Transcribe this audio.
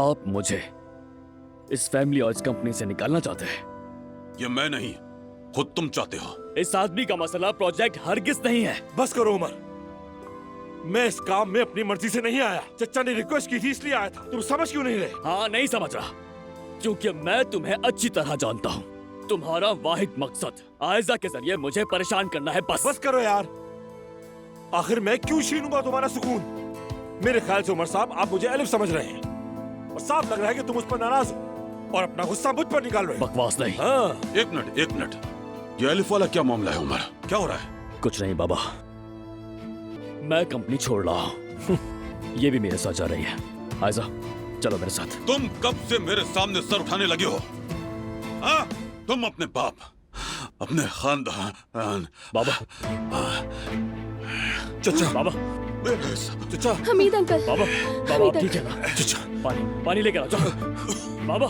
आप मुझे इस फैमिली ऑयल्स कंपनी से निकालना चाहते हैं? ये मैं नहीं, खुद तुम चाहते हो। इस आदमी का मसला प्रोजेक्ट हरगिज नहीं है। बस करो उमर, मैं इस काम में अपनी मर्जी से नहीं आया। चचा ने रिक्वेस्ट की थी इसलिए आया था। तुम समझ क्यों नहीं रहे? हाँ, नहीं समझ रहा, क्योंकि मैं तुम्हें अच्छी तरह जानता हूँ। तुम्हारा वाहिद मकसद आयजा के जरिए मुझे परेशान करना है, बस। बस करो यार, आखिर मैं क्यों छीनूंगा तुम्हारा सुकून? मेरे ख्याल से उमर साहब आप मुझे अलिफ समझ रहे हैं और साफ लग रहा है कि तुम उस पर नाराज हो और अपना गुस्सा मुझ पर निकाल रहे हो। बकवास नहीं। हाँ। एक मिनट, ये अलिफ वाला क्या मामला है उमर? क्या हो रहा है? कुछ नहीं बाबा, मैं कंपनी छोड़ रहा हूँ। ये भी मेरे साथ जा रही है। आयजा, चलो मेरे साथ। तुम कब से मेरे सामने सर उठाने लगे हो? हाँ? तुम अपने बाप, अपने खानदान। बाबा, चचा, बाबा, चचा, हमीद अंकल। बाबा, बाबा, हमीद ठीक है ना? चचा, पानी लेकर आ जाओ। बाबा,